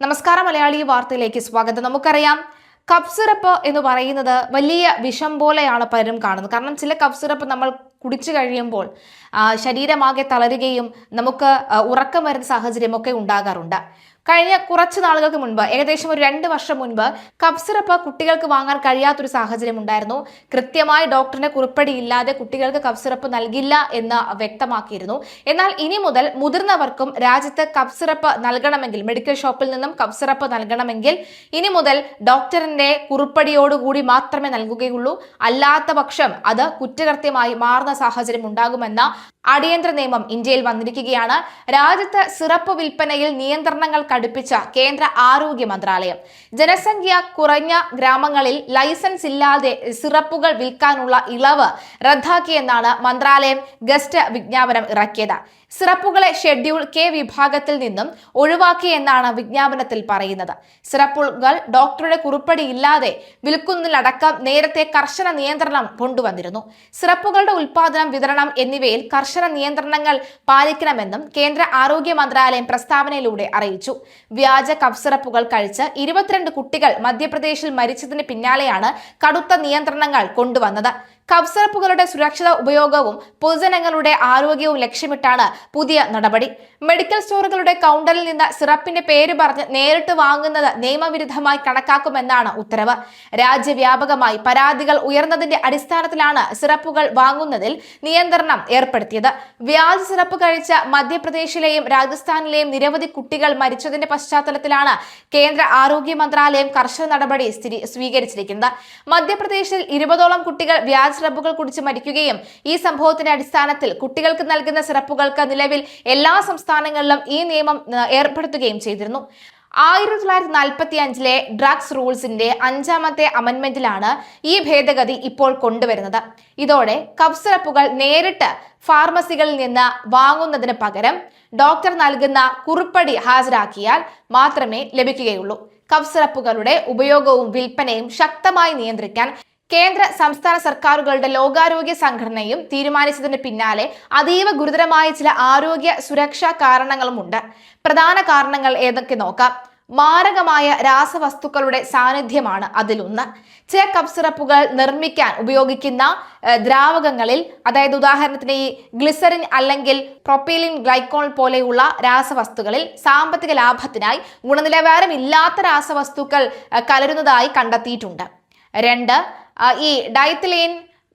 നമസ്കാരം, മലയാളി വാർത്തയിലേക്ക് സ്വാഗതം. നമുക്കറിയാം, കഫ് സിറപ്പ് എന്ന് പറയുന്നത് വലിയ വിഷം പോലെയാണ് പലരും കാണുന്നത്. കാരണം ചില കഫ് സിറപ്പ് നമ്മൾ കുടിച്ചു കഴിയുമ്പോൾ ശരീരമാകെ തളരുകയും നമുക്ക് ഉറക്കം വരുന്ന സാഹചര്യമൊക്കെ ഉണ്ടാകാറുണ്ട്. കഴിഞ്ഞ കുറച്ച് നാളുകൾക്ക് മുൻപ്, ഏകദേശം ഒരു 2 വർഷം മുൻപ്, കഫ് സിറപ്പ് കുട്ടികൾക്ക് വാങ്ങാൻ കഴിയാത്തൊരു സാഹചര്യം ഉണ്ടായിരുന്നു. കൃത്യമായി ഡോക്ടറിന്റെ കുറിപ്പടി ഇല്ലാതെ കുട്ടികൾക്ക് കഫ് സിറപ്പ് നൽകില്ല എന്ന് വ്യക്തമാക്കിയിരുന്നു. എന്നാൽ ഇനി മുതൽ മുതിർന്നവർക്കും രാജ്യത്ത് കഫ് സിറപ്പ് നൽകണമെങ്കിൽ, മെഡിക്കൽ ഷോപ്പിൽ നിന്നും കഫ് സിറപ്പ് നൽകണമെങ്കിൽ ഇനി മുതൽ ഡോക്ടറിന്റെ കുറിപ്പടിയോടുകൂടി മാത്രമേ നൽകുകയുള്ളൂ. അല്ലാത്ത പക്ഷം അത് കുറ്റകൃത്യമായി മാറുന്ന സാഹചര്യം ഉണ്ടാകുമെന്ന അടിയന്തര നിയമം ഇന്ത്യയിൽ വന്നിരിക്കുകയാണ്. രാജ്യത്ത് സിറപ്പ് വിൽപ്പനയിൽ നിയന്ത്രണങ്ങൾ കടുപ്പിച്ച കേന്ദ്ര ആരോഗ്യ മന്ത്രാലയം ജനസംഖ്യ കുറഞ്ഞ ഗ്രാമങ്ങളിൽ ലൈസൻസ് ഇല്ലാതെ സിറപ്പുകൾ വിൽക്കാനുള്ള ഇളവ് റദ്ദാക്കിയെന്നാണ് മന്ത്രാലയം ഗസ്റ്റ് വിജ്ഞാപനം ഇറക്കിയത്. സിറപ്പുകളെ ഷെഡ്യൂൾ കെ വിഭാഗത്തിൽ നിന്നും ഒഴിവാക്കിയെന്നാണ് വിജ്ഞാപനത്തിൽ പറയുന്നത്. സിറപ്പുകൾ ഡോക്ടറുടെ കുറിപ്പടി ഇല്ലാതെ വിൽക്കുന്നതിലടക്കം നേരത്തെ കർശന നിയന്ത്രണം കൊണ്ടുവന്നിരുന്നു. സിറപ്പുകളുടെ ഉൽപാദനം, വിതരണം എന്നിവയിൽ കർശന നിയന്ത്രണങ്ങൾ പാലിക്കണമെന്നും കേന്ദ്ര ആരോഗ്യ മന്ത്രാലയം പ്രസ്താവനയിലൂടെ അറിയിച്ചു. വ്യാജ കഫ് സിറപ്പുകൾ കഴിച്ച് 22 കുട്ടികൾ മധ്യപ്രദേശിൽ മരിച്ചതിന് പിന്നാലെയാണ് കടുത്ത നിയന്ത്രണങ്ങൾ കൊണ്ടുവന്നത്. കഫ് സിറപ്പുകളുടെ സുരക്ഷിത ഉപയോഗവും പൊതുജനങ്ങളുടെ ആരോഗ്യവും ലക്ഷ്യമിട്ടാണ് പുതിയ നടപടി. മെഡിക്കൽ സ്റ്റോറുകളുടെ കൗണ്ടറിൽ നിന്ന് സിറപ്പിന്റെ പേര് പറഞ്ഞ് നേരിട്ട് വാങ്ങുന്നത് നിയമവിരുദ്ധമായി കണക്കാക്കുമെന്നാണ് ഉത്തരവ്. രാജ്യവ്യാപകമായി പരാതികൾ ഉയർന്നതിന്റെ അടിസ്ഥാനത്തിലാണ് സിറപ്പുകൾ വാങ്ങുന്നതിൽ നിയന്ത്രണം ഏർപ്പെടുത്തിയത്. വ്യാജ സിറപ്പ് കഴിച്ച മധ്യപ്രദേശിലെയും രാജസ്ഥാനിലെയും നിരവധി കുട്ടികൾ മരിച്ചതിന്റെ പശ്ചാത്തലത്തിലാണ് കേന്ദ്ര ആരോഗ്യ മന്ത്രാലയം കർശന നടപടി സ്വീകരിച്ചിരിക്കുന്നത്. മധ്യപ്രദേശിൽ 20ഓളം കുട്ടികൾ വ്യാജ സിറപ്പുകൾ കുടിച്ച് മരിക്കുകയും ഈ സംഭവത്തിന്റെ അടിസ്ഥാനത്തിൽ കുട്ടികൾക്ക് നൽകുന്ന സിറപ്പുകൾക്ക് നിലവിൽ എല്ലാ സംസ്ഥാനങ്ങളിലും ഈ നിയമം ഏർപ്പെടുത്തുകയും ചെയ്തിരുന്നു. 1945 ഡ്രഗ്സ് റൂൾസിന്റെ 5ാമത്തെ അമെന്റ്മെന്റിലാണ് ഈ ഭേദഗതി ഇപ്പോൾ കൊണ്ടുവരുന്നത്. ഇതോടെ കഫ് സിറപ്പുകൾ നേരിട്ട് ഫാർമസികളിൽ നിന്ന് വാങ്ങുന്നതിന് പകരം ഡോക്ടർ നൽകുന്ന കുറിപ്പടി ഹാജരാക്കിയാൽ മാത്രമേ ലഭിക്കുകയുള്ളൂ. കഫ് സിറപ്പുകളുടെ ഉപയോഗവും വിൽപ്പനയും ശക്തമായി നിയന്ത്രിക്കാൻ കേന്ദ്ര സംസ്ഥാന സർക്കാരുകളുടെ ലോകാരോഗ്യ സംഘടനയും തീരുമാനിച്ചതിന് പിന്നാലെ അതീവ ഗുരുതരമായ ചില ആരോഗ്യ സുരക്ഷാ കാരണങ്ങളുമുണ്ട്. പ്രധാന കാരണങ്ങൾ ഏതൊക്കെ നോക്കാം. മാരകമായ രാസവസ്തുക്കളുടെ സാന്നിധ്യമാണ് അതിലൊന്ന്. ചില കഫ് സിറപ്പുകൾ നിർമ്മിക്കാൻ ഉപയോഗിക്കുന്ന ദ്രാവകങ്ങളിൽ, അതായത് ഉദാഹരണത്തിന് ഈ ഗ്ലിസറിൻ അല്ലെങ്കിൽ പ്രൊപ്പൈലിൻ ഗ്ലൈക്കോൾ പോലെയുള്ള രാസവസ്തുക്കളിൽ സാമ്പത്തിക ലാഭത്തിനായി ഗുണനിലവാരമില്ലാത്ത രാസവസ്തുക്കൾ കലരുന്നതായി കണ്ടെത്തിയിട്ടുണ്ട്. 2, ഈ ഡൈത്തിലീൻ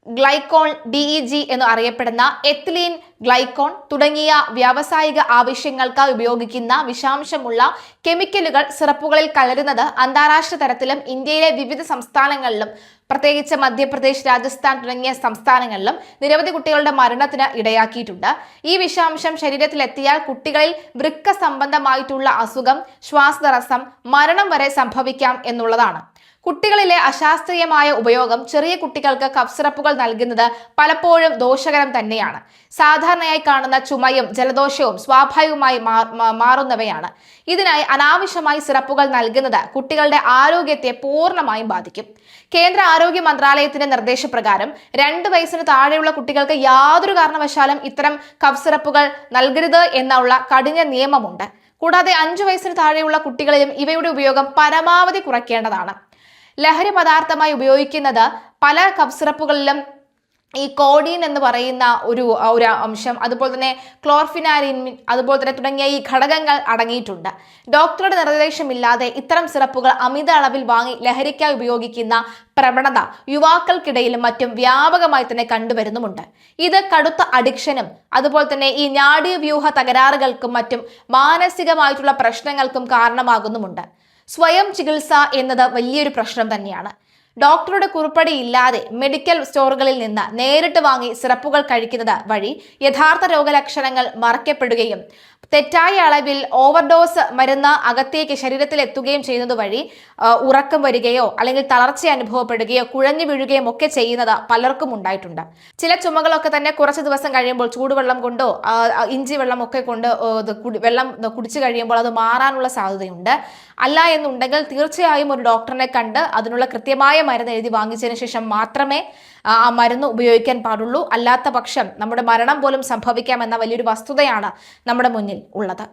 ഗ്ലൈക്കോൺ, DEG എന്ന് അറിയപ്പെടുന്ന എത്തിലീൻ ഗ്ലൈക്കോൺ തുടങ്ങിയ വ്യാവസായിക ആവശ്യങ്ങൾക്ക് ഉപയോഗിക്കുന്ന വിഷാംശമുള്ള കെമിക്കലുകൾ സിറപ്പുകളിൽ കലരുന്നത് അന്താരാഷ്ട്ര തലത്തിലും ഇന്ത്യയിലെ വിവിധ സംസ്ഥാനങ്ങളിലും, പ്രത്യേകിച്ച് മധ്യപ്രദേശ്, രാജസ്ഥാൻ തുടങ്ങിയ സംസ്ഥാനങ്ങളിലും നിരവധി കുട്ടികളുടെ മരണത്തിന് ഇടയാക്കിയിട്ടുണ്ട്. ഈ വിഷാംശം ശരീരത്തിലെത്തിയാൽ കുട്ടികളിൽ വൃക്ക സംബന്ധമായിട്ടുള്ള അസുഖം, ശ്വാസതടസ്സം, മരണം വരെ സംഭവിക്കാം എന്നുള്ളതാണ്. കുട്ടികളിലെ അശാസ്ത്രീയമായ ഉപയോഗം ചെറിയ കുട്ടികൾക്ക് കഫ് സിറപ്പുകൾ നൽകുന്നത് പലപ്പോഴും ദോഷകരം തന്നെയാണ്. സാധാരണയായി കാണുന്ന ചുമയും ജലദോഷവും സ്വാഭാവികമായി മാറുന്നവയാണ്. ഇതിനായി അനാവശ്യമായി സിറപ്പുകൾ നൽകുന്നത് കുട്ടികളുടെ ആരോഗ്യത്തെ പൂർണ്ണമായും ബാധിക്കും. കേന്ദ്ര ആരോഗ്യ മന്ത്രാലയത്തിന്റെ നിർദ്ദേശപ്രകാരം 2 വയസ്സിന് താഴെയുള്ള കുട്ടികൾക്ക് യാതൊരു കാരണവശാലും ഇത്തരം കഫ് സിറപ്പുകൾ നൽകരുത് എന്നുള്ള കഠിന നിയമമുണ്ട്. കൂടാതെ 5 വയസ്സിന് താഴെയുള്ള കുട്ടികളിലും ഇവയുടെ ഉപയോഗം പരമാവധി കുറയ്ക്കേണ്ടതാണ്. ലഹരി പദാർത്ഥമായി ഉപയോഗിക്കുന്നത് പല കഫ് സിറപ്പുകളിലും ഈ കോഡീൻ എന്ന് പറയുന്ന ഒരു അംശം, അതുപോലെ തന്നെ ക്ലോർഫിനാലിൻ, അതുപോലെ തന്നെ തുടങ്ങിയ ഈ ഘടകങ്ങൾ അടങ്ങിയിട്ടുണ്ട്. ഡോക്ടറുടെ നിർദ്ദേശമില്ലാതെ ഇത്തരം സിറപ്പുകൾ അമിത അളവിൽ വാങ്ങി ലഹരിക്കായി ഉപയോഗിക്കുന്ന പ്രവണത യുവാക്കൾക്കിടയിലും മറ്റും വ്യാപകമായി തന്നെ കണ്ടുവരുന്നുമുണ്ട്. ഇത് കടുത്ത അഡിക്ഷനും അതുപോലെ തന്നെ ഈ നാഡീവ്യൂഹ തകരാറുകൾക്കും മറ്റും മാനസികമായിട്ടുള്ള പ്രശ്നങ്ങൾക്കും കാരണമാകുന്നുമുണ്ട്. സ്വയം ചികിത്സ എന്നത് വലിയൊരു പ്രശ്നം തന്നെയാണ്. ഡോക്ടറുടെ കുറിപ്പടി ഇല്ലാതെ മെഡിക്കൽ സ്റ്റോറുകളിൽ നിന്ന് നേരിട്ട് വാങ്ങി സിറപ്പുകൾ കഴിക്കുന്നത് വഴി യഥാർത്ഥ രോഗലക്ഷണങ്ങൾ മറയ്ക്കപ്പെടുകയും തെറ്റായ അളവിൽ ഓവർഡോസ് മരുന്ന് അകത്തേക്ക് ശരീരത്തിൽ എത്തുകയും ചെയ്യുന്നത് വഴി ഉറക്കം വരികയോ അല്ലെങ്കിൽ തളർച്ച അനുഭവപ്പെടുകയോ കുഴഞ്ഞു വീഴുകയും ഒക്കെ ചെയ്യുന്നത് പലർക്കും ഉണ്ടായിട്ടുണ്ട്. ചില ചുമകളൊക്കെ തന്നെ കുറച്ച് ദിവസം കഴിയുമ്പോൾ ചൂടുവെള്ളം കൊണ്ടോ ഇഞ്ചി വെള്ളം ഒക്കെ കൊണ്ട് വെള്ളം കുടിച്ചു കഴിയുമ്പോൾ അത് മാറാനുള്ള സാധ്യതയുണ്ട്. അല്ല എന്നുണ്ടെങ്കിൽ തീർച്ചയായും ഒരു ഡോക്ടറിനെ കണ്ട് അതിനുള്ള കൃത്യമായ മരുന്ന് എഴുതി വാങ്ങിച്ചതിന് ശേഷം മാത്രമേ ആ മരുന്ന് ഉപയോഗിക്കാൻ പാടുള്ളൂ. അല്ലാത്ത പക്ഷം നമ്മുടെ മരണം പോലും സംഭവിക്കാമെന്ന വലിയൊരു വസ്തുതയാണ് നമ്മുടെ മുന്നിൽ ഉള്ളത്.